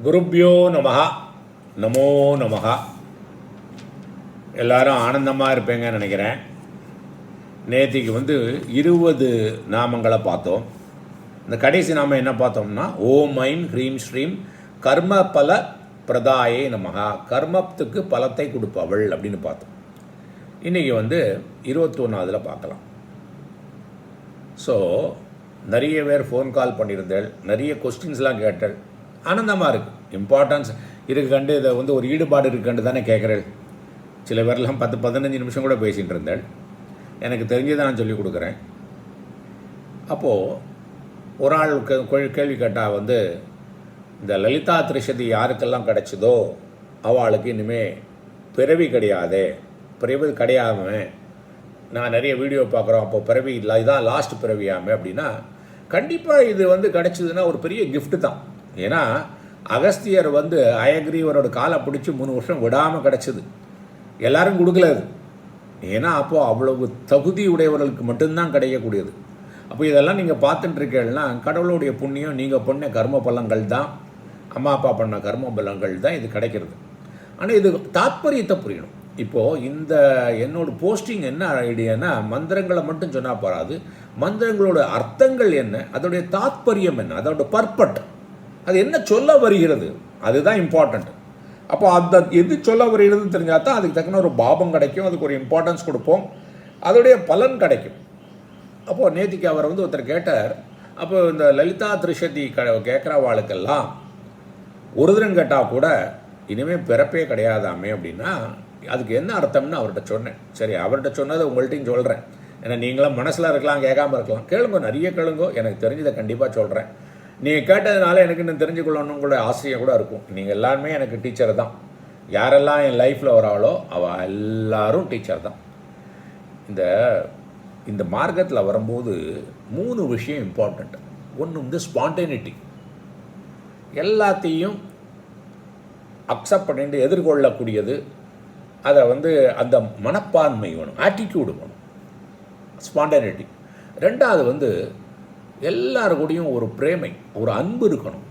குருப்யோ நமஹ. நமோ நமஹ. எல்லாரும் ஆனந்தமாக இருப்பேங்கன்னு நினைக்கிறேன். நேற்றுக்கு 20 நாமங்களை பார்த்தோம். இந்த கடைசி நாமம் என்ன பார்த்தோம்னா, ஓம் ஐம் ஹ்ரீம் ஸ்ரீம் கர்ம பல பிரதாயே நமஹா, கர்மத்துக்கு பலத்தை கொடுப்பவள் அப்படின்னு பார்த்தோம். இன்றைக்கி 21ஆவதுல பார்க்கலாம். ஸோ நிறைய பேர் ஃபோன் கால் பண்ணியிருந்தேள், நிறைய கொஸ்டின்ஸ்லாம் கேட்டேள். ஆனந்தமாக இருக்குது, இம்பார்ட்டன்ஸ் இருக்கு கண்டு, இதை ஒரு ஈடுபாடு இருக்குன்னு தானே கேட்குறேள். சில பேர்லாம் 10-15 நிமிஷம் கூட பேசிகிட்டு இருந்தேள். எனக்கு தெரிஞ்சதை நான் சொல்லிக் கொடுக்குறேன். அப்போது ஒரு ஆள் கேள்வி கேட்டால் இந்த லலிதா திரிஷதி யாருக்கெல்லாம் கிடச்சிதோ அவளுக்கு இனிமேல் பிறவி கிடையாதே, பிறவி கிடையாமல் நான் நிறைய வீடியோ பார்க்குறோம். அப்போ பிறவி இல்லை, இதுதான் லாஸ்ட் பிறவியாமே அப்படின்னா, கண்டிப்பாக இது கிடச்சிதுன்னா ஒரு பெரிய கிஃப்ட்டு தான். ஏன்னா அகஸ்தியர் அயக்ரீவரோட காலை பிடிச்சி 3 வருஷம் விடாமல் கிடச்சிது. எல்லாரும் கொடுக்கல அது. ஏன்னா அப்போது அவ்வளவு தகுதி உடையவர்களுக்கு மட்டும்தான் கிடைக்கக்கூடியது. அப்போ இதெல்லாம் நீங்கள் பார்த்துட்டுருக்கீங்கன்னா கடவுளுடைய புண்ணியம், நீங்கள் பண்ண கர்ம பலங்கள் தான், அம்மா அப்பா பண்ண கர்ம பலங்கள் தான் இது கிடைக்கிறது. ஆனால் இது தாத்பரியத்தை புரியணும். இப்போது இந்த என்னோட போஸ்டிங் என்ன ஐடியானா, மந்திரங்களை மட்டும் சொன்னால் போகாது, மந்திரங்களோட அர்த்தங்கள் என்ன, அதோடைய தாத்பரியம் என்ன, அதோட பர்பட், அது என்ன சொல்ல வருகிறது, அதுதான் இம்பார்ட்டண்ட். அப்போ அந்த எது சொல்ல வருகிறதுன்னு தெரிஞ்சால் தான் அதுக்கு தக்கன ஒரு பாபம் கிடைக்கும், அதுக்கு ஒரு இம்பார்ட்டன்ஸ் கொடுப்போம், அதோடைய பலன் கிடைக்கும். அப்போது நேத்திக்கு அவர் ஒருத்தர் கேட்டார். அப்போ இந்த லலிதா திரிஷதி கேட்குறவாளுக்கெல்லாம் ஒரு தினம் கேட்டால் கூட இனிமேல் பிறப்பே கிடையாதாமே அப்படின்னா அதுக்கு என்ன அர்த்தம்னு அவர்கிட்ட சொன்னேன். சரி, அவர்கிட்ட சொன்னதை உங்கள்கிட்டையும் சொல்கிறேன். ஏன்னா நீங்களாம் மனசில் இருக்கலாம், கேட்காமல் இருக்கலாம். கேளுங்க, நிறைய கேளுங்க, எனக்கு தெரிஞ்சதை கண்டிப்பாக சொல்கிறேன். நீங்கள் கேட்டதுனால எனக்கு இன்னும் தெரிஞ்சுக்கொள்ளணும் கூட ஆசையாக கூட இருக்கும். நீங்கள் எல்லாருமே எனக்கு டீச்சர் தான். யாரெல்லாம் என் லைஃப்பில் வராளோ அவள் எல்லாரும் டீச்சர் தான். இந்த மார்க்கத்தில் வரும்போது 3 விஷயம் இம்பார்ட்டண்ட். ஒன்று ஸ்பான்டேனிட்டி, எல்லாத்தையும் அக்செப்ட் பண்ணிட்டு எதிர்கொள்ளக்கூடியது. அதை அந்த மனப்பான்மை வேணும், ஆட்டிடியூடு வேணும், ஸ்பான்டேனிட்டி. ரெண்டாவது எல்லாருக்கூடையும் ஒரு பிரேமை, ஒரு அன்பு இருக்கணும்.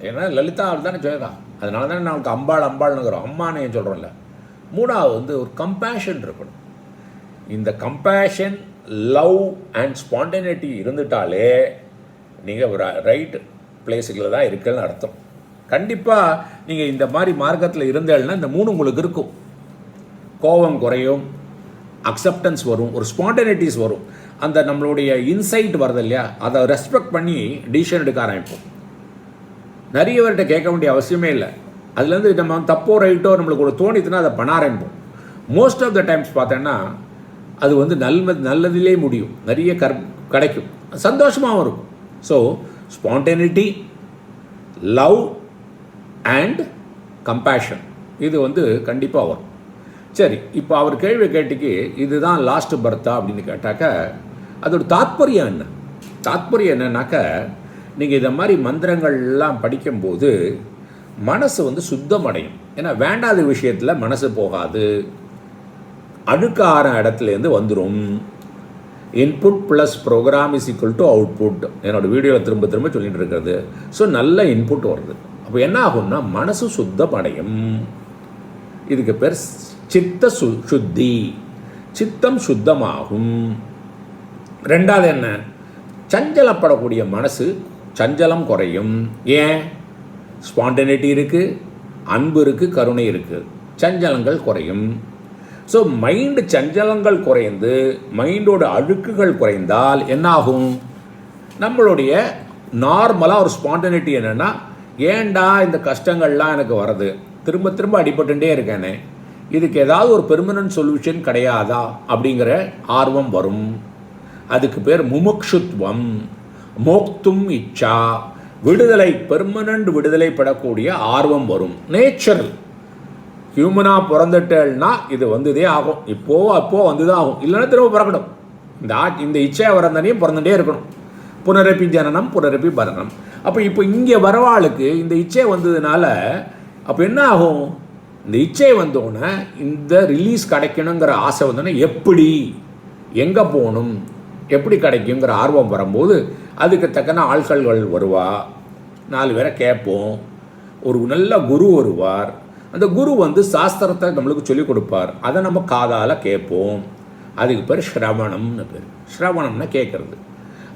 ஏன்னா லலிதா அவள் தானே சொல்லலாம், அதனால தானே நமக்கு அம்பாள்னுங்கிறோம், அம்மானே சொல்கிறோம்ல. மூணாவது ஒரு கம்பேஷன் இருக்கணும். இந்த கம்பேஷன், லவ் அண்ட் ஸ்பான்டேனிட்டி இருந்துட்டாலே நீங்கள் ஒரு ரைட் பிளேஸுகளில் தான் இருக்குன்னு அர்த்தம். கண்டிப்பாக நீங்கள் இந்த மாதிரி மார்க்கத்தில் இருந்தேன்னா இந்த 3 உங்களுக்கு இருக்கும். கோபம் குறையும், அக்செப்டன்ஸ் வரும், ஒரு ஸ்பான்டேனிட்டிஸ் வரும், அந்த நம்மளுடைய இன்சைட் வருது இல்லையா, அதை ரெஸ்பெக்ட் பண்ணி டிசிஷன் எடுக்க ஆரம்பிப்போம். நிறைய பேர்கிட்ட கேட்க வேண்டிய அவசியமே இல்லை. அதுலேருந்து நம்ம தப்போ ரைட்டோ நம்மளுக்கு ஒரு தோணித்துனா அதை பண்ண ஆரம்பிப்போம். மோஸ்ட் ஆஃப் த டைம்ஸ் பார்த்தோன்னா அது நல்லதிலே முடியும், நிறைய கிடைக்கும், சந்தோஷமாகவும் இருக்கும். So spontaneity, love and compassion, இது கண்டிப்பாக வரும். சரி, இப்போ அவர் கேள்வி கேட்டுக்கு இதுதான் லாஸ்ட் பர்த்தா அப்படின்னு கேட்டாக்க அதோட தாத்பரியம் என்ன? தாத்பரியம் என்னன்னாக்க, நீங்கள் இதை மாதிரி மந்திரங்கள்லாம் படிக்கும்போது மனசு சுத்தம் அடையும். ஏன்னா வேண்டாத விஷயத்தில் மனசு போகாது, அழுக்கார இடத்துலேருந்து வந்துடும். Input plus program is equal to output, என்னோடய வீடியோவில் திரும்ப திரும்ப சொல்லிட்டு இருக்கிறது. ஸோ நல்ல இன்புட் வருது. அப்போ என்ன ஆகும்னா மனசு சுத்தம் அடையும். இதுக்கு பேர் சித்த சுத்தி, சித்தம் சுத்தமாகும். ரெண்டாவது என்ன, சஞ்சலப்படக்கூடிய மனசு சஞ்சலம் குறையும். ஏன்? ஸ்பான்டேனிட்டி இருக்குது, அன்பு இருக்குது, கருணை இருக்குது, சஞ்சலங்கள் குறையும். ஸோ மைண்டு சஞ்சலங்கள் குறைந்து மைண்டோட அழுக்குகள் குறைந்தால் என்னாகும்? நம்மளுடைய நார்மலாக ஒரு ஸ்பான்டேனிட்டி என்னென்னா, ஏண்டா இந்த கஷ்டங்கள்லாம் எனக்கு வருது, திரும்ப திரும்ப அடிபட்டுட்டே இருக்கேனே, இதுக்கு ஏதாவது ஒரு பெர்மனன்ட் சொல்யூஷன் கிடையாதா அப்படிங்கிற ஆர்வம் வரும். அதுக்கு பேர் முமுக்ஷுத்வம், மோக்தும் இச்சா, விடுதலை, பெர்மனன்ட் விடுதலை பெறக்கூடிய ஆர்வம் வரும். நேச்சுரல் ஹியூமனாக பிறந்துட்டேன்னா இது இதே ஆகும், அப்போ வந்துதான் ஆகும், இல்லைன்னா திரும்ப பிறக்கணும். இந்த இச்சையை வரந்தனையும் பிறந்துட்டே இருக்கணும். புனரப்பி ஜனனம் புனரப்பி பரணம். அப்போ இப்போ இங்கே வரவாளுக்கு இந்த இச்சை வந்ததுனால அப்போ என்ன ஆகும்? இந்த இச்சை வந்தோடனே இந்த ரிலீஸ் கிடைக்கணுங்கிற ஆசை வந்தோடனே எப்படி, எங்கே போகணும், எப்படி கிடைக்குங்கிற ஆர்வம் வரும்போது அதுக்கு தக்கன ஆட்கள்கள் வருவா, 4 பேரை கேட்போம், ஒரு நல்ல குரு வருவார். அந்த குரு வந்து சாஸ்திரத்தை நம்மளுக்கு சொல்லிக் கொடுப்பார். அதை நம்ம காதால் கேட்போம். அதுக்கு பேர் ஸ்ரவணம்னு பேர். ஸ்ரவணம்னா கேட்குறது.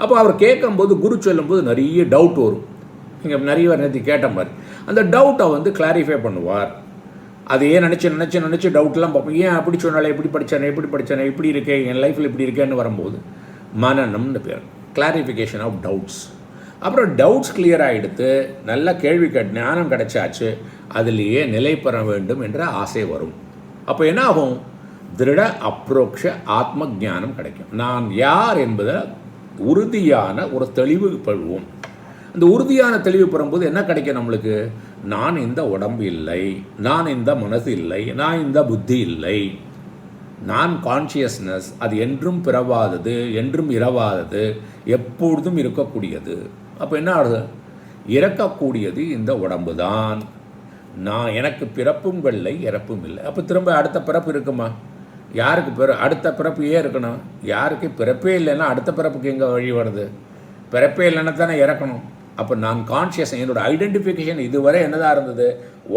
அப்போ அவர் கேட்கும்போது குரு சொல்லும்போது நிறைய டவுட் வரும். நீங்கள் நிறைய நேற்று கேட்ட மாதிரி அந்த டவுட்டை வந்து கிளாரிஃபை பண்ணுவார். அதையே நினச்சி டவுட்லாம் பார்ப்போம். ஏன் அப்படி சொன்னாலே எப்படி படித்தானே இப்படி இருக்கே, என் லைஃப்பில் இப்படி இருக்கேன்னு வரும்போது மனனம்னு பேர். Clarification of doubts. அப்புறம் டவுட்ஸ் கிளியர் ஆகிடுத்து, நல்ல கேள்வி ஞானம் கிடைச்சாச்சு, அதிலேயே நிலை பெற வேண்டும் என்ற ஆசை வரும். அப்போ என்ன ஆகும்? திருட அப்ரோக்ஷ ஆத்ம ஞானம் கிடைக்கும். நான் யார் என்பதை உறுதியான ஒரு தெளிவு பெறுவோம். அந்த உறுதியான தெளிவு பெறும்போது என்ன கிடைக்கும் நம்மளுக்கு? நான் இந்த உடம்பு இல்லை, நான் இந்த மனசு இல்லை, நான் இந்த புத்தி இல்லை, நான் கான்ஷியஸ்னஸ், அது என்றும் பிறவாதது, என்றும் இரவாதது, எப்பொழுதும் இருக்கக்கூடியது. அப்போ என்ன ஆகுது? இறக்கக்கூடியது இந்த உடம்பு தான். நான் எனக்கு பிறப்பும் இல்லை, இறப்பும் இல்லை. அப்போ திரும்ப அடுத்த பிறப்பு இருக்குமா? யாருக்கு அடுத்த பிறப்பு ஏன் இருக்கணும்? யாருக்கு பிறப்பே இல்லைன்னா அடுத்த பிறப்புக்கு எங்கே வழி வருது? பிறப்பே இல்லைன்னா தானே இறக்கணும். அப்போ நான் கான்ஷியஸ், என்னோட ஐடென்டிஃபிகேஷன் இதுவரை என்னதான் இருந்தது?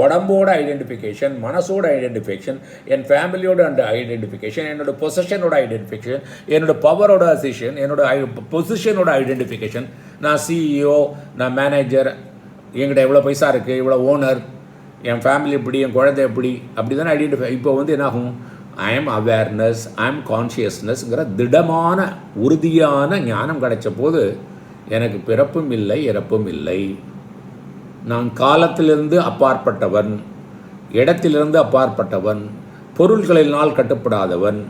உடம்போட ஐடென்டிஃபிகேஷன், மனசோட ஐடென்டிஃபிகேஷன், என் ஃபேமிலியோட அந்த ஐடென்டிஃபிகேஷன், என்னோட பொசிஷனோட ஐடென்டிஃபிகேஷன், என்னோட பவரோட அசிஷன், என்னோட பொசிஷனோட ஐடென்டிஃபிகேஷன். நான் சிஇஓ, நான் மேனேஜர், என்கிட்ட எவ்வளோ பைசா இருக்குது, இவ்வளோ ஓனர், என் ஃபேமிலி எப்படி, என் குழந்தை எப்படி, அப்படி தானே ஐடென்டிஃபை. இப்போ வந்து என்னாகும்? I am awareness, I am கான்ஷியஸ்னஸ்ங்கிற திடமான உறுதியான ஞானம் கிடைச்ச போது எனக்கு பிறப்பும் இல்லை, இறப்பும் இல்லை. நான் காலத்திலிருந்து அப்பாற்பட்டவன், இடத்திலிருந்து அப்பாற்பட்டவன், பொருள்களினால் கட்டுப்படாதவன்.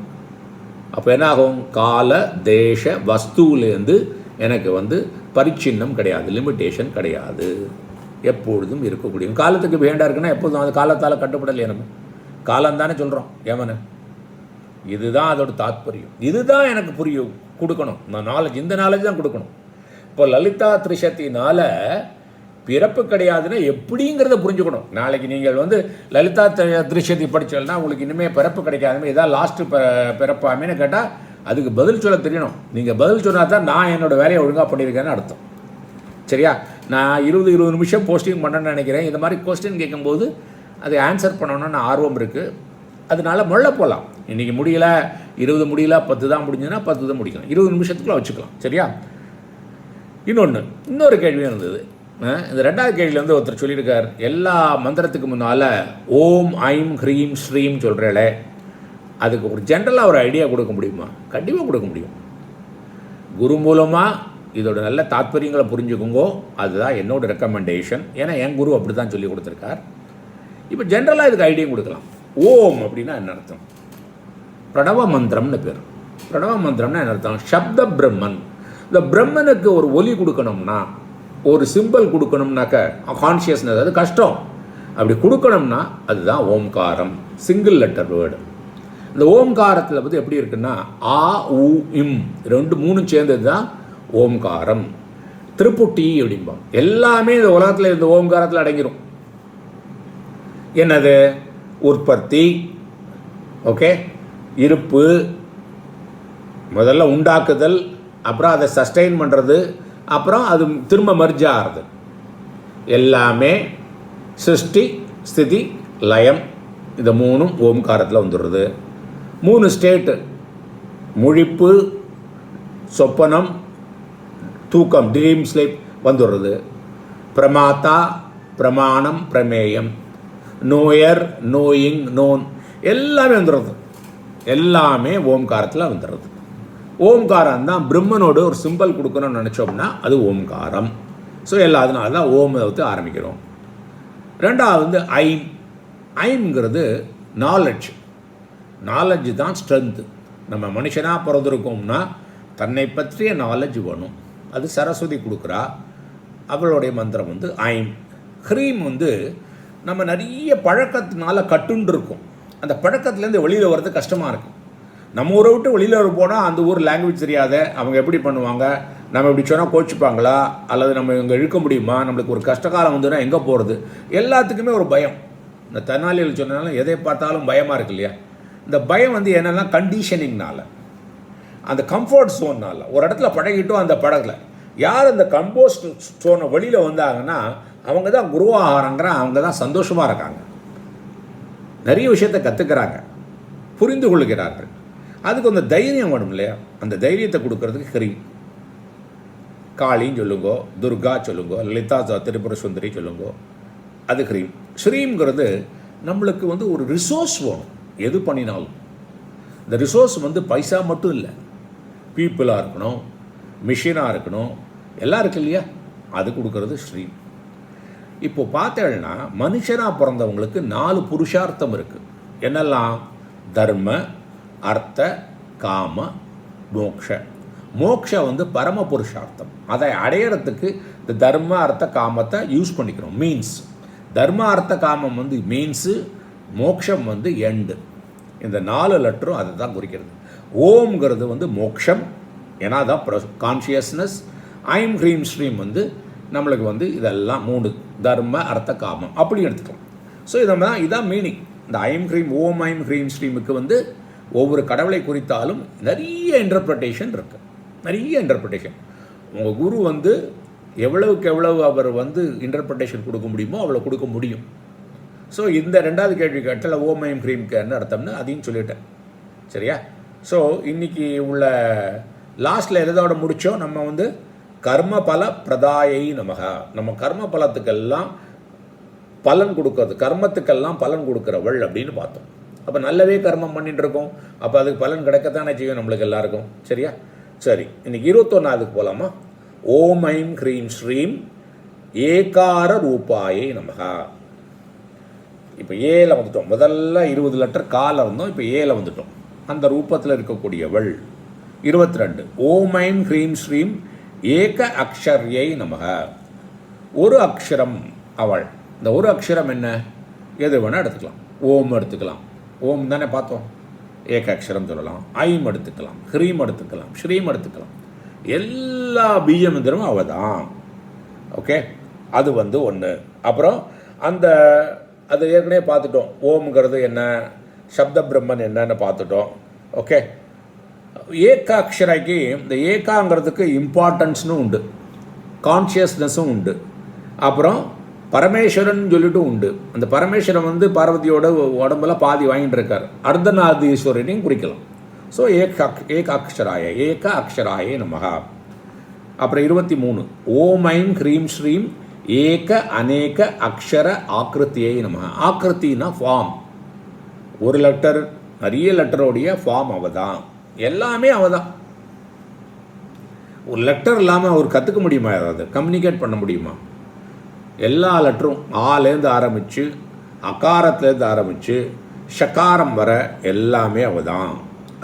அப்போ என்னாகும்? கால தேச வஸ்துவிலேருந்து எனக்கு வந்து பரிச்சின்னம் கிடையாது, லிமிட்டேஷன் கிடையாது, எப்பொழுதும் இருக்கக்கூடிய. காலத்துக்கு வேண்டா இருக்குன்னா எப்போதும் அது காலத்தால் கட்டுப்படலையே. நம்ம காலந்தானே சொல்கிறோம் ஏமனை. இதுதான் அதோட தாத்பரியம். இதுதான் எனக்கு புரியும் கொடுக்கணும். நான் நாலேஜ், இந்த நாலேஜ் தான் கொடுக்கணும். இப்போ லலிதா திரிசக்தினால் பிறப்பு கிடையாதுன்னா எப்படிங்கிறத புரிஞ்சுக்கணும். நாளைக்கு நீங்கள் வந்து லலிதா திரிசக்தி படித்தோம்னா உங்களுக்கு இனிமேல் பிறப்பு கிடைக்காதுமே, இதான் லாஸ்ட்டு பிறப்பாமேன்னு கேட்டால் அதுக்கு பதில் சொல்ல தெரியணும். நீங்கள் பதில் சொன்னால் தான் நான் என்னோடய வேலையை ஒழுங்காக பண்ணியிருக்கேன்னு அர்த்தம். சரியா? நான் 20 நிமிஷம் போஸ்டிங் பண்ணணும்னு நினைக்கிறேன். இந்த மாதிரி கொஸ்டின் கேட்கும்போது அதை ஆன்சர் பண்ணணும்னு ஆர்வம் இருக்குது. அதனால முள்ள போகலாம். இன்றைக்கி முடியல, 20 முடியல, 10 தான் முடிஞ்சதுன்னா 10 தான் முடிக்கலாம். 20 நிமிஷத்துக்குள்ளே வச்சுக்கலாம். சரியா? இன்னொரு கேள்வியும் இருந்தது. இந்த ரெண்டாவது கேள்வியில் வந்து ஒருத்தர் சொல்லியிருக்கார், எல்லா மந்திரத்துக்கு முன்னால் ஓம் ஐம் ஹ்ரீம் ஸ்ரீம் சொல்கிறேளே, அதுக்கு ஒரு ஜென்ரலாக ஒரு ஐடியா கொடுக்க முடியுமா? கண்டிப்பாக கொடுக்க முடியும். குரு மூலமாக இதோட நல்ல தாத்பரியங்களை புரிஞ்சுக்கோங்கோ. அதுதான் என்னோட ரெக்கமெண்டேஷன். ஏன்னா என் குரு அப்படி தான் சொல்லி கொடுத்துருக்கார். இப்போ ஜென்ரலாக இதுக்கு ஐடியா கொடுக்கலாம். ஓம் அப்படின்னா என்ன அர்த்தம்? பிரணவ மந்திரம்னு பேர். பிரணவ மந்திரம்னா என்ன அர்த்தம்? சப்த பிரம்மன். இந்த பிரம்மனுக்கு ஒரு ஒலி கொடுக்கணும்னா, ஒரு சிம்பிள் கொடுக்கணும்னாக்க கான்ஷியஸ்னஸ், அது கஷ்டம். அப்படி கொடுக்கணும்னா அதுதான் ஓம்காரம். Single letter word. இந்த ஓம்காரத்தில் வந்து எப்படி இருக்குன்னா ஆ உ இம் 2 சேர்ந்தது தான் ஓம்காரம். திருப்புட்டி அப்படிம்பாங்க. எல்லாமே இந்த உலகத்தில் இந்த ஓம்காரத்தில் அடங்கிடும். என்னது? உற்பத்தி, ஓகே, இருப்பு, முதல்ல உண்டாக்குதல், அப்புறம் அதை சஸ்டெயின் பண்ணுறது, அப்புறம் அது திரும்ப மர்ஜ் ஆகிறது. எல்லாமே சிருஷ்டி, ஸ்திதி, லயம். இந்த 3 ஓம்காரத்தில் வந்துடுறது. 3 ஸ்டேட்டு: முழிப்பு, சொப்பனம், தூக்கம், ட்ரீம் ஸ்லீப் வந்துடுறது. பிரமாத்தா, பிரமாணம், பிரமேயம், நோயர், நோயிங், நோன், எல்லாமே வந்துடுறது. எல்லாமே ஓம்காரத்தில் வந்துடுறது. ஓம்காரம் தான். பிரம்மனோடு ஒரு சிம்பிள் கொடுக்கணும்னு நினச்சோம்னா அது ஓம்காரம். ஸோ அதனால தான் ஓமை வந்து ஆரம்பிக்கிறோம். ரெண்டாவது வந்து ஐம். ஐம்ங்கிறது நாலெட்ஜ். நாலெட்ஜ் தான் ஸ்ட்ரென்த்து. நம்ம மனுஷனாக பிறந்திருக்கோம்னா தன்னை பற்றிய நாலெட்ஜ் வேணும். அது சரஸ்வதி கொடுக்குறா. அவளுடைய மந்திரம் வந்து ஐம். ஹ்ரீம் வந்து நம்ம நிறைய பழக்கத்தினால கட்டுன்னு இருக்கும். அந்த பழக்கத்துலேருந்து வெளியில் வர்றது கஷ்டமாக இருக்கும். நம்ம ஊரை விட்டு வெளியில் போனால் அந்த ஊர் லாங்குவேஜ் தெரியாத, அவங்க எப்படி பண்ணுவாங்க, நம்ம இப்படி சொன்னால் கோச்சிப்பாங்களா, அல்லது நம்ம இங்கே இழுக்க முடியுமா, நம்மளுக்கு ஒரு கஷ்டகாலம் வந்துன்னா எங்கே போகிறது, எல்லாத்துக்குமே ஒரு பயம். இந்த தெனாலியில் சொன்னாலும் எதை பார்த்தாலும் பயமாக இருக்கு இல்லையா? இந்த பயம் வந்து என்னென்னா கண்டிஷனிங்னால, அந்த கம்ஃபர்ட் ஜோன்னால். ஒரு இடத்துல பழகிட்டோம், அந்த படத்தில் யார் அந்த கம்போஸ்ட் ஸ்டோனை வெளியில் வந்தாங்கன்னா அவங்க தான் குருவாகிறாங்கிற, அவங்க தான் சந்தோஷமாக இருக்காங்க, நிறைய விஷயத்தை கற்றுக்கிறாங்க, புரிந்து கொள்கிறார்கள். அதுக்கு அந்த தைரியம் வேணும் இல்லையா? அந்த தைரியத்தை கொடுக்கறதுக்கு ஹ்ரீம். காளின்னு சொல்லுங்கோ, துர்கா சொல்லுங்கோ, லலிதா திரிபுர சுந்தரி சொல்லுங்கோ, அது ஹ்ரீம். ஸ்ரீம்ங்கிறது நம்மளுக்கு ஒரு ரிசோர்ஸ் வேணும். எது பண்ணினாலும் இந்த ரிசோர்ஸ் பைசா மட்டும் இல்லை, பீப்புளாக இருக்கணும், மிஷினாக இருக்கணும், எல்லாம் இருக்கு இல்லையா? அது கொடுக்கறது ஸ்ரீம். இப்போ பார்த்தேன்னா மனுஷனாக பிறந்தவங்களுக்கு 4 புருஷார்த்தம் இருக்குது. என்னெல்லாம்? தர்ம, அர்த்த, காம, மோக்ஷ. மோக்ஷ பரம புருஷார்த்தம். அதை அடையிறதுக்கு இந்த தர்ம, அர்த்த, காமத்தை யூஸ் பண்ணிக்கிறோம். மீன்ஸ் தர்ம, அர்த்த, காமம் மீன்ஸு, மோக்ஷம் எண்டு. இந்த 4 லெட்டரும் அதை தான் குறிக்கிறது. ஓம்ங்கிறது மோக்ஷம், ஏன்னா அதான் கான்ஷியஸ்னஸ். ஐம் ஹ்ரீம் ஸ்ரீம் நம்மளுக்கு இதெல்லாம் 3 தர்ம, அர்த்த, காமம் அப்படி எடுத்துக்கலாம். ஸோ இதான் மீனிங். இந்த ஐம் ஹ்ரீம், ஓம் ஐம் ஹ்ரீம் ஸ்ரீமுக்கு ஒவ்வொரு கடவுளை குறித்தாலும் நிறைய இன்டர்பிரட்டேஷன் இருக்குது, நிறைய இன்டர்பிரட்டேஷன். உங்கள் குரு எவ்வளவுக்கு எவ்வளவு அவர் இன்டர்பிரட்டேஷன் கொடுக்க முடியுமோ அவ்வளோ கொடுக்க முடியும். ஸோ இந்த 2வது கேள்வி கேட்டால் ஓம் ஐம் ஹ்ரீம்க்கு என்ன அர்த்தம்னு அதையும் சொல்லிட்டேன். சரியா? ஸோ இன்றைக்கி உள்ள லாஸ்ட்டில் எதோட முடித்தோம்? நம்ம கர்ம பல பிரதாயை நமக. நம்ம கர்ம பலத்துக்கெல்லாம் பலன் கொடுக்கறது, கர்மத்துக்கெல்லாம் பலன் கொடுக்குறவள் அப்படின்னு பார்த்தோம். அப்போ நல்லவே கர்மம் பண்ணிட்டு இருக்கோம், அப்போ அதுக்கு பலன் கிடைக்கத்தானே செய்யும் நம்மளுக்கு எல்லாருக்கும். சரியா? சரி, இன்னைக்கு 21வது போகலாமா? ஓம் ஐம் ஹ்ரீம் ஸ்ரீம் ஏகார ரூபாயை நமக. இப்போ ஏல வந்துட்டோம். முதல்ல 20 லெட்டர் கால இருந்தோம், இப்போ ஏல வந்துட்டோம். அந்த ரூபத்தில் இருக்கக்கூடியவள் 22. ஓம் ஐம் ஹ்ரீம் ஸ்ரீம் ஏக அக்ஷர்யை நமக. ஒரு அக்ஷரம் அவள். இந்த ஒரு அக்ஷரம் என்ன? எது வேணால் எடுத்துக்கலாம். ஓம் எடுத்துக்கலாம், ஓம் தானே பார்த்தோம், ஏக அக்ஷரம் சொல்லலாம். ஐம் எடுத்துக்கலாம், ஹ்ரீம் எடுத்துக்கலாம், ஸ்ரீம் எடுத்துக்கலாம். எல்லா பீஜ மந்திரமும் அவள் தான். ஓகே, அது 1. அப்புறம் அது ஏற்கனவே பார்த்துட்டோம். ஓம்ங்கிறது என்ன, சப்த பிரம்மன் என்னன்னு பார்த்துட்டோம். ஓகே, ஏகாட்சரைக்கு இந்த ஏகாங்கிறதுக்கு இம்பார்ட்டன்ஸ்னு உண்டு, கான்ஷியஸ்னஸும் உண்டு. அப்புறம் பரமேஸ்வரன் சொல்லிட்டு உண்டு. அந்த பரமேஸ்வரன் பார்வதியோட உடம்புல பாதி வாங்கிட்டு இருக்கார். அர்த்தநாதீஸ்வரனையும் குறிக்கலாம். ஸோ ஏகாட்சராய, ஏக அக்ஷராய நமகா. அப்புறம் 23. ஓம் ஐம் ஹ்ரீம் ஸ்ரீம் ஏக அநேக அக்ஷர ஆக்கிருத்தியை நமகா. ஆக்கிருத்தினா ஃபார்ம். ஒரு லெட்டர், நிறைய லெட்டரோடைய ஃபார்ம் அவ தான், எல்லாமே அவ தான். ஒரு லெட்டர் இல்லாமல் அவர் கற்றுக்க முடியுமா? ஏதாவது கம்யூனிகேட் பண்ண முடியுமா? எல்லா லெட்டரும் ஆலேருந்து ஆரம்பித்து, அகாரத்துலேருந்து ஆரம்பித்து ஷகாரம் வர எல்லாமே அவ தான்.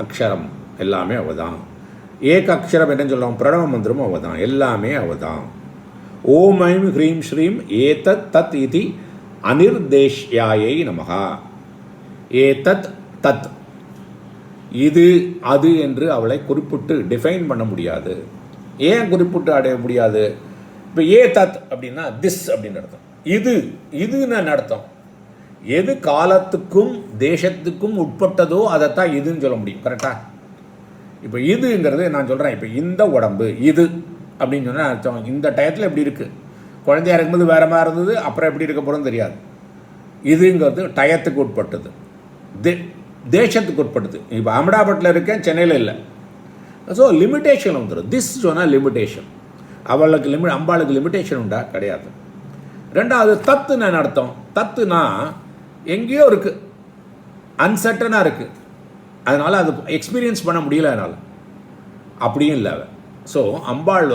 அக்ஷரம் எல்லாமே அவ தான். ஏக அக்ஷரம் என்ன சொல்லுவோம், பிரணவ மந்திரமும் அவ தான், எல்லாமே அவ தான். ஓம் ஐம் ஹ்ரீம் ஸ்ரீம் ஏதத் தத் இதி அனிர்தேஷ்யாயை நமகா. ஏதத் தத், இது அது என்று அவளை குறிப்பிட்டு டிஃபைன் பண்ண முடியாது. ஏன் குறிப்பிட்டு அடைய முடியாது? இப்போ ஏ தத் அப்படின்னா திஸ் அப்படின்னு அர்த்தம். இதுன்னு அர்த்தம். எது காலத்துக்கும் தேசத்துக்கும் உட்பட்டதோ அதைத்தான் இதுன்னு சொல்ல முடியும். கரெக்டாக? இப்போ இதுங்கிறது நான் சொல்கிறேன், இப்போ இந்த உடம்பு இது அப்படின்னு சொன்னால் அர்த்தம் இந்த டயத்தில் எப்படி இருக்குது, குழந்தையா இருக்கும்போது வேறு மாதிரி இருந்தது, அப்புறம் எப்படி இருக்க போகிறோன்னு தெரியாது. இதுங்கிறது டயத்துக்கு உட்பட்டது, தேசத்துக்கு உட்பட்டது. இப்போ அகமதாபாத்தில் இருக்கேன், சென்னையில் இல்லை. ஸோ லிமிட்டேஷன் வந்துடும். திஸ் சொன்னால் லிமிட்டேஷன். அவளுக்கு அம்பாளுக்கு லிமிட்டேஷன் உண்டா? கிடையாது. 2வது தத்துன்னு அர்த்தம். தத்துனா எங்கேயோ இருக்குது, அன்சர்டனாக இருக்குது, அதனால் அது எக்ஸ்பீரியன்ஸ் பண்ண முடியல. அதனால் அப்படியும் இல்லை. ஸோ அம்பாள்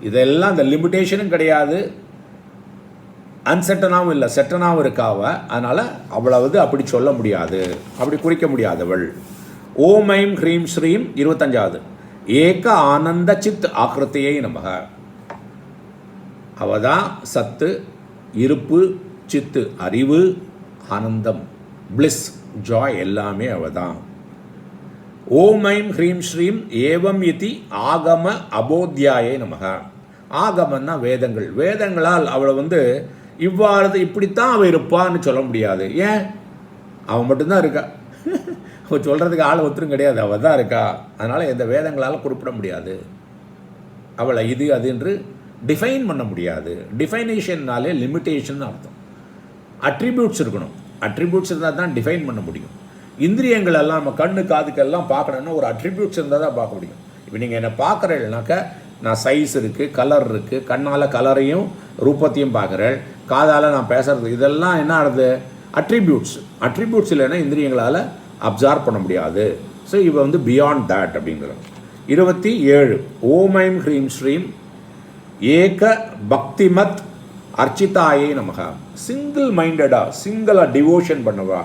இதெல்லாம் இந்த லிமிட்டேஷனும் கிடையாது, அன்செட்டனாகவும் இல்லை, செட்டனாகவும் இருக்காவ. அதனால் அவ்வளவு அப்படி சொல்ல முடியாது, அப்படி குறிக்க முடியாதவள். ஓம் ஐம் ஹ்ரீம் ஸ்ரீம் 25வது ஏக ஆனந்த சித் ஆக்கிருத்தியை நமக. அவதான் சத்து, இருப்பு, சித்து அறிவு, ஆனந்தம், பிளிஸ், ஜாய் எல்லாமே அவதான். ஓம் ஐம் ஹ்ரீம் ஸ்ரீம் ஏவம் இதி ஆகம அபோத்யாயை நமக. ஆகமன்னா வேதங்கள். வேதங்களால் அவளை இவ்வாறு இப்படித்தான் அவள் இருப்பான்னு சொல்ல முடியாது. ஏன்? அவன் மட்டும்தான் இருக்கா, அவள் சொல்கிறதுக்கு ஆள் ஒருத்தரும் கிடையாது, அவள் தான் இருக்கா. அதனால் எந்த வேதங்களால் குறிப்பிட முடியாது அவளை இது அது என்று டிஃபைன் பண்ண முடியாது. டிஃபைனேஷன்னாலே லிமிட்டேஷன் அர்த்தம். அட்ரிபியூட்ஸ் இருக்கணும். அட்ரிபியூட்ஸ் இருந்தால் தான் டிஃபைன் பண்ண முடியும். இந்திரியங்கள் எல்லாம் நம்ம கண்ணு காதுக்கெல்லாம் பார்க்கணுன்னா ஒரு அட்ரிபியூட்ஸ் இருந்தால் தான் பார்க்க முடியும். இப்போ நீங்கள் என்னை பார்க்குறேன்னாக்கா நான் சைஸ் இருக்குது, கலர் இருக்குது, கண்ணால் கலரையும் ரூபத்தையும் பார்க்குறேன், காதால் நான் பேசுகிறது, இதெல்லாம் என்ன ஆகுது? அட்ரிபியூட்ஸ். அட்ரிபியூட்ஸ் இல்லைன்னா இந்திரியங்களால் அப்சார்வ் பண்ண முடியாது. ஸோ இவ வந்து பியாண்ட் தேட் அப்படிங்கிறது. 27 ஓம் ஐம் ஹ்ரீம் ஸ்ரீம் ஏக பக்திமத் அர்ச்சிதாயே நமக. சிங்கிள் மைண்டடாக சிங்கிளாக டிவோஷன் பண்ணவா,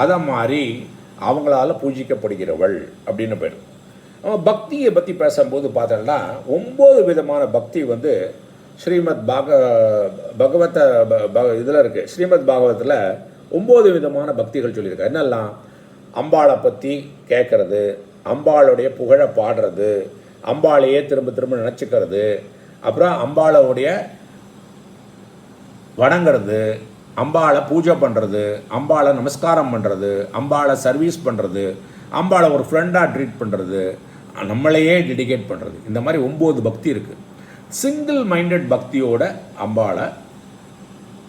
அதை மாதிரி அவங்களால பூஜிக்கப்படுகிறவள் அப்படின்னு பேர். பக்தியை பற்றி பேசும்போது பார்த்தோம்னா 9 விதமான பக்தி வந்து ஸ்ரீமத் பகவத இதில் இருக்குது. ஸ்ரீமத் பாகவத்தில் 9 விதமான பக்திகள் சொல்லியிருக்காரு. என்னெல்லாம்? அம்பாளை பற்றி கேட்குறது, அம்பாளுடைய புகழை பாடுறது, அம்பாளையே திரும்ப திரும்ப நினச்சிக்கிறது, அப்புறம் அம்பாளுடைய வணங்கிறது, அம்பாளை பூஜை பண்ணுறது, அம்பாளை நமஸ்காரம் பண்ணுறது, அம்பாளை சர்வீஸ் பண்ணுறது, அம்பாளை ஒரு ஃப்ரெண்டாக ட்ரீட் பண்ணுறது, நம்மளையே டெடிகேட் பண்ணுறது. இந்த மாதிரி 9 பக்தி இருக்குது. சிங்கிள் மைண்டட் பக்தியோட அம்பாளை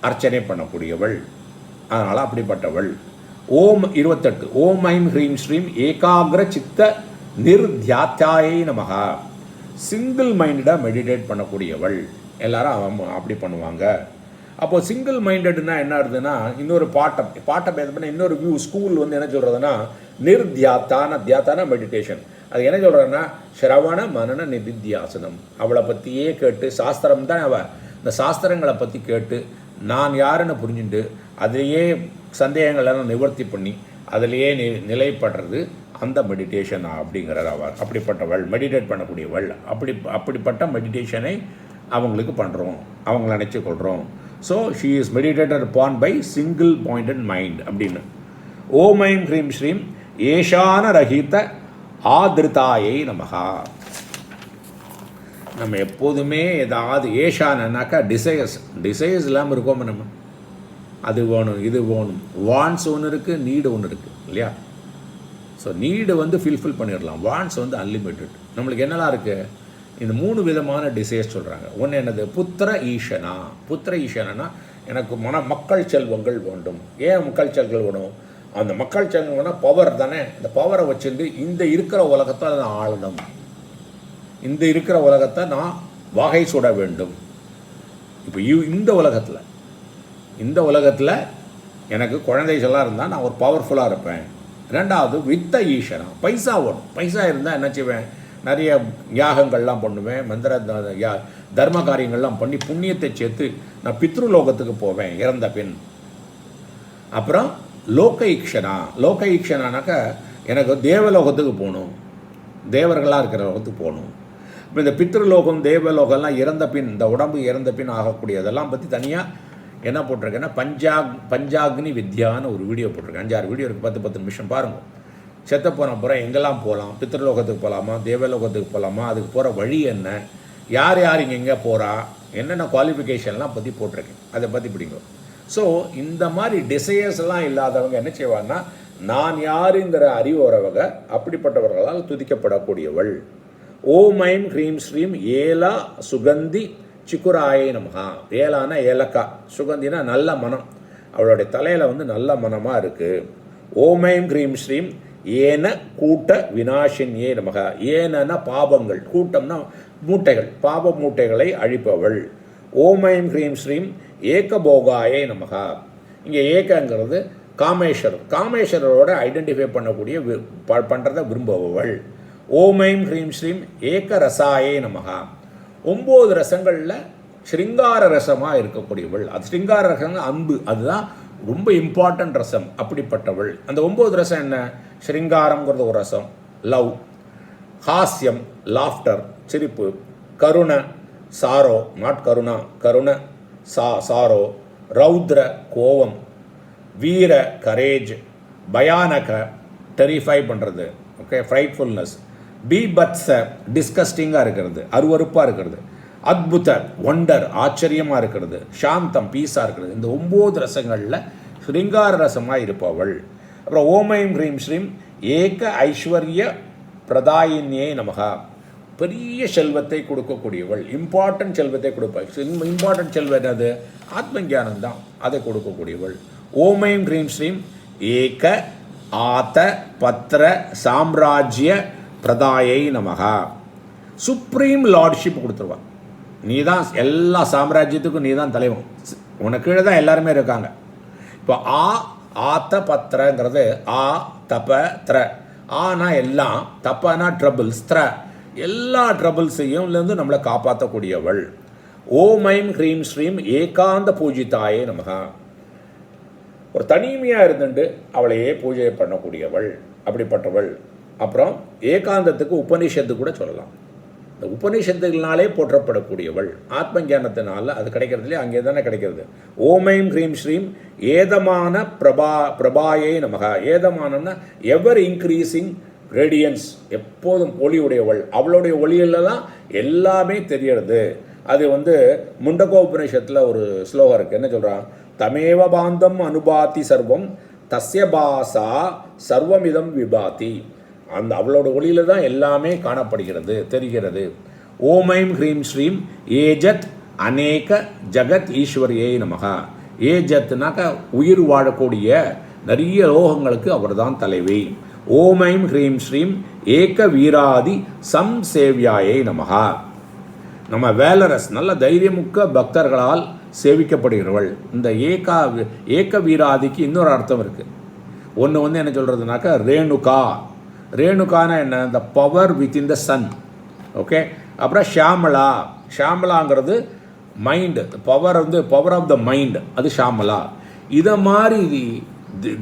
அர்ச்சனை பண்ணக்கூடியவள், அதனால் அப்படிப்பட்டவள். ஓம் 28 ஓம் ஐம் ஹ்ரீம் ஸ்ரீம் ஏகாகிர சித்த நிர்த்யாத்யாயை நமகா. சிங்கிள் மைண்டடாக மெடிடேட் பண்ணக்கூடியவள். எல்லாரும் அப்படி பண்ணுவாங்க. அப்போது சிங்கிள் மைண்டட்னா என்ன ஆகுதுன்னா, இன்னொரு பாட்டை பேச பண்ண இன்னொரு வியூ ஸ்கூல் வந்து என்ன சொல்கிறதுனா தியாத்தான மெடிடேஷன். அது என்ன சொல்கிறதுன்னா ஸ்ரவண மனன நிதித்தியாசனம். அவளை பற்றியே கேட்டு, சாஸ்திரம் தான் அவள், இந்த சாஸ்திரங்களை பற்றி கேட்டு நான் யாருன்னு புரிஞ்சுட்டு அதிலேயே சந்தேகங்களெல்லாம் நிவர்த்தி பண்ணி அதிலேயே நிலைப்படுறது அந்த மெடிடேஷன் அப்படிங்கிறார் அவர். அப்படிப்பட்டவள் மெடிடேட் பண்ணக்கூடியவள். அப்படிப்பட்ட மெடிடேஷனை அவங்களுக்கு பண்ணுறோம், அவங்கள நினச்சி கொள்கிறோம். So she is meditated upon by single pointed mind அப்படின்னு. ஓம் ஐம் ஹ்ரீம் ஸ்ரீம் ஏஷான ரஹித ஆதிருதாயை நமகா. நம்ம எப்போதுமே ஏதாவது ஏஷானாக்கா டிசைர்ஸ் இல்லாமல் இருக்கோம். நம்ம அது வேணும், இது வேணும், வான்ஸ் ஒன்று இருக்குது, நீடு ஒன்று இருக்குது இல்லையா? ஸோ நீடு வந்து ஃபில்ஃபில் பண்ணிடலாம், வான்ஸ் வந்து அன்லிமிட்டட். நம்மளுக்கு என்னெல்லாம் இருக்குது? இந்த 3 விதமான டிசைர்ஸ் சொல்கிறாங்க. ஒன்று என்னது? புத்திர ஈஷனா எனக்கு மக்கள் செல்வங்கள் வேண்டும். ஏன் மக்கள் செல்வங்கள் வேணும்? அந்த மக்கள் செல்வங்கள்னா பவர் தானே. இந்த பவரை வச்சுட்டு இந்த இருக்கிற உலகத்தை நான் ஆளணும், இந்த இருக்கிற உலகத்தை நான் வகை சுட வேண்டும். இப்போ இந்த உலகத்தில் எனக்கு குழந்தைகள்லாம் இருந்தால் நான் ஒரு பவர்ஃபுல்லாக இருப்பேன். ரெண்டாவது வித்த ஈஷனா, பைசா வேணும். பைசா இருந்தால் என்ன செய்வேன்? நிறைய யாகங்கள்லாம் பண்ணுவேன், தர்ம காரியங்கள்லாம் பண்ணி புண்ணியத்தை சேர்த்து நான் பித்ருலோகத்துக்கு போவேன் இறந்த பின். அப்புறம் லோக ஈக்ஷனானாக்கா எனக்கு தேவலோகத்துக்கு போகணும், தேவர்களாக இருக்கிற லோகத்துக்கு போகணும். இப்போ இந்த பித்ருலோகம் தேவலோகம்லாம் இறந்த பின், இந்த உடம்பு இறந்த பின் ஆகக்கூடியதெல்லாம் பற்றி தனியாக என்ன போட்டிருக்கேன்னா பஞ்சாக்னி வித்யான்னு ஒரு வீடியோ போட்டிருக்கேன். 5-6 வீடியோ இருக்குது, 10 நிமிஷம் பாருங்கள். செத்த போன அப்புறம் எங்கெல்லாம் போகலாம், பித்ருலோகத்துக்கு போகலாமா, தேவலோகத்துக்கு போகலாமா, அதுக்கு போகிற வழி என்ன, யார் இங்கே எங்கே போகிறா, என்னென்ன குவாலிஃபிகேஷன்லாம் பற்றி போட்டிருக்கேன். அதை பற்றி பிடிக்கும். ஸோ இந்த மாதிரி டிசையர்ஸ்லாம் இல்லாதவங்க என்ன செய்வாங்கன்னா, நான் யாருங்கிற அறிவு வரவங்க அப்படிப்பட்டவர்களால் துதிக்கப்படக்கூடியவள். ஓம் ஐம் ஹ்ரீம் ஸ்ரீம் ஏலா சுகந்தி சிக்குராயை நமகா. ஏலானா ஏலக்கா, சுகந்தினா நல்ல மனம். அவளுடைய தலையில் வந்து நல்ல மனமாக இருக்குது. ஓம் ஐம் ஹ்ரீம் ஸ்ரீம் ஏன கூட்ட வினாஷின்யே நமகா. ஏனன்னா பாபங்கள், கூட்டம்னா மூட்டைகள், பாப மூட்டைகளை அழிப்பவள். ஓம் ஐம் ஹ்ரீம் ஸ்ரீம் ஏகபோகாயே நமகா. இங்கே ஏகங்கிறது காமேஸ்வரோட ஐடென்டிஃபை பண்ணக்கூடிய பண்ணுறதை விரும்புபவள். ஓம் ஐம் ஹ்ரீம் ஸ்ரீம் ஏக ரசாயே நமகா. 9 ரசங்களில் ஸ்ருங்கார ரசமாக இருக்கக்கூடியவள். அது ஸ்ருங்கார ரசம் அன்பு, அதுதான் ரொம்ப இம்பார்ட்டன்ட் ரசம். அப்படிப்பட்டவள். அந்த 9 ரசம் என்ன? ஸ்ருங்காரங்கிறது ஒரு ரசம், லவ். ஹாஸ்யம், லாஃப்டர், சிரிப்பு. கருண, சாரோ, நாட் கருணா, கருண சாரோ. ரௌத்ர, கோவம். வீர, கரேஜ். பயானக, டெரிஃபை பண்ணுறது, ஓகே, ஃப்ரைட்ஃபுல்னஸ். பீபத்ஸ, டிஸ்கஸ்டிங்காக இருக்கிறது, அருவறுப்பாக இருக்கிறது. அத்புத, ஒண்டர், ஆச்சரியமாக இருக்கிறது. சாந்தம், பீஸாக இருக்கிறது. இந்த 9 ரசங்களில் ஸ்ருங்கார ரசமாக இருப்பவள். அப்புறம் ஓம் ஐம் ஹ்ரீம் ஸ்ரீம் ஏக ஐஸ்வர்ய பிரதாயின்யே நமகா. பெரிய செல்வத்தை கொடுக்கக்கூடியவள், இம்பார்ட்டன்ட் செல்வத்தை கொடுப்பாள். இம்பார்ட்டன்ட் செல்வம் என்னது? ஆத்ம ஞானம் தான், அதை கொடுக்கக்கூடியவள். ஓம் ஐம் ஹ்ரீம் ஸ்ரீம் ஏக ஆத பத்ர சாம்ராஜ்ய பிரதாயை நமகா. சுப்ரீம் லார்ட்ஷிப் கொடுத்துருவான். நீ தான் எல்லா சாம்ராஜ்யத்துக்கும் நீ தான் தலைவன், உனக்கு கீழே தான் எல்லாருமே இருக்காங்க. இப்போ ஆத்த பத்திரங்கிறது ஆ தப த்ர. ஆனா எல்லாம், தப்பனா ட்ரபிள்ஸ், த்ர எல்லா ட்ரபிள்ஸையும் இருந்து நம்மளை காப்பாற்றக்கூடியவள். ஓம் ஐம் ஹ்ரீம் ஸ்ரீம் ஏகாந்த பூஜிதாயே நமகா. ஒரு தனிமையாக இருந்துட்டு அவளையே பூஜை பண்ணக்கூடியவள், அப்படிப்பட்டவள். அப்புறம் ஏகாந்தத்துக்கு உபநிஷத்து கூட சொல்லலாம். இந்த உபநிஷத்துகளாலே போற்றப்படக்கூடியவள். ஆத்ம ஞானத்தினால அது கிடைக்கிறதுலே அங்கே தானே கிடைக்கிறது. ஓமைம் ஹ்ரீம் ஸ்ரீம் ஏதமான பிரபாயை நமகா. ஏதமானம்னா எவர் இன்க்ரீசிங் ரேடியன்ஸ், எப்போதும் ஒளி உடையவள். அவளுடைய ஒளியில் தான் எல்லாமே தெரியறது. அது முண்டகோபனிஷத்தில் ஒரு ஸ்லோகம் இருக்குது. என்ன சொல்கிறான்? தமேவ பாந்தம் அனுபாதி சர்வம் தஸ்ய பாசா சர்வமிதம் விபாதி. அந்த அவளோட ஒளியில தான் எல்லாமே காணப்படுகிறது, தெரிகிறது. ஓமைம் ஹ்ரீம் ஸ்ரீம் ஏஜத் அநேக ஜகத் ஈஸ்வரியை நமகா. ஏஜத்னாக்க உயிர் வாழக்கூடிய நிறைய லோகங்களுக்கு அவர் தான் தலைவி. ஓமைம் ஹ்ரீம் ஸ்ரீம் ஏக வீராதி சம்சேவியாயை நமகா. நம்ம வேலரஸ் நல்ல தைரியமுக்க பக்தர்களால் சேவிக்கப்படுகிறவள். இந்த ஏக வீராதிக்கு இன்னொரு அர்த்தம் இருக்குது. ஒன்று என்ன சொல்கிறதுனாக்கா ரேணுகா. ரேணுகானா என்ன? இந்த power within the sun. Okay. அப்புறம் ஷாமலா. ஷாமலாங்கிறது mind, power of the mind, அது ஷாமலா. இதை மாதிரி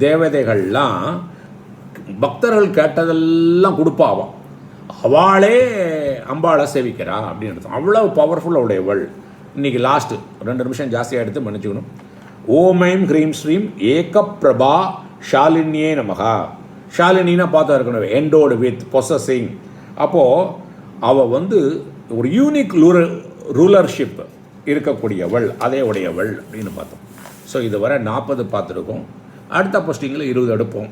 தேவதைகள்லாம் பக்தர்கள் கேட்டதெல்லாம் கொடுப்பாவாம். அவளே அம்பாளை சேவிக்கிறா அப்படின்னு அர்த்தம். அவ்வளோ பவர்ஃபுல் உடையவள். இன்றைக்கி லாஸ்ட்டு 2 நிமிஷம் ஜாஸ்தியாக எடுத்து மன்னிச்சுக்கணும். ஓமைம் ஹ்ரீம் ஸ்ரீம் ஏக பிரபா ஷாலினியே நமகா. ஷாலினின்னா பார்த்தா இருக்கணும், எண்டோடு வித் பொசஸிங். அப்போது அவள் ஒரு யூனிக் ரூலர்ஷிப் இருக்கக்கூடியவள், அதே உடையவள் அப்படின்னு பார்த்தோம். ஸோ இதுவரை 40 பார்த்துருக்கோம். அடுத்த போஸ்டிங்கில் 20 எடுப்போம்.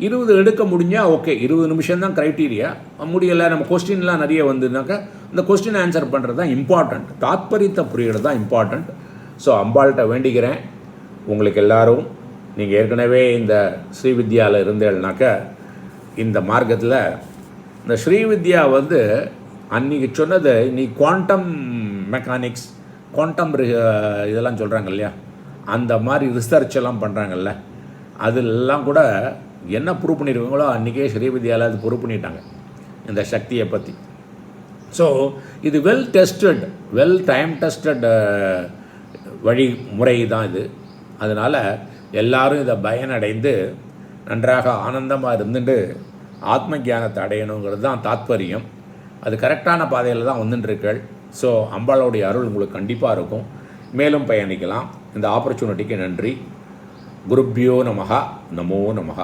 20 எடுக்க முடிஞ்சால் ஓகே. 20 நிமிஷம் தான் க்ரைட்டீரியா. முடியலை, நம்ம கொஸ்டின்லாம் நிறைய வந்துனாக்கா இந்த கொஸ்டின் ஆன்சர் பண்ணுறது தான் இம்பார்ட்டண்ட். தாத்பரியத்தை புரிகிறது தான் இம்பார்ட்டண்ட். ஸோ அம்பாள்கிட்ட வேண்டிக்கிறேன், உங்களுக்கு எல்லோரும் நீங்கள் ஏற்கனவே இந்த ஸ்ரீவித்யாவில் இருந்தேன்னாக்கா இந்த மார்க்கத்தில் இந்த ஸ்ரீவித்யா அன்றைக்கி சொன்னது, நீ குவாண்டம் மெக்கானிக்ஸ், குவாண்டம் இதெல்லாம் சொல்கிறாங்க இல்லையா, அந்த மாதிரி ரிசர்ச் எல்லாம் பண்ணுறாங்கல்ல, அதெல்லாம் கூட என்ன ப்ரூவ் பண்ணியிருக்காங்களோ அன்றைக்கே ஸ்ரீவித்யாவில் அது ப்ரூவ் பண்ணிட்டாங்க இந்த சக்தியை பற்றி. ஸோ இது well tested, well time tested வழிமுறை தான் இது. அதனால் எல்லாரும் இதை பயனடைந்து நன்றாக ஆனந்தமாக இருந்துட்டு ஆத்ம ஞானத்தை அடையணுங்கிறது தான் தாத்பரியம். அது கரெக்டான பாதையில் தான் வந்துட்டுருக்கள். ஸோ அம்பாளுடைய அருள் உங்களுக்கு கண்டிப்பாக இருக்கும். மேலும் பயணிக்கலாம். இந்த ஆப்பர்ச்சுனிட்டிக்கு நன்றி. குருப்யோ நமஹ, நமோ நமஹ.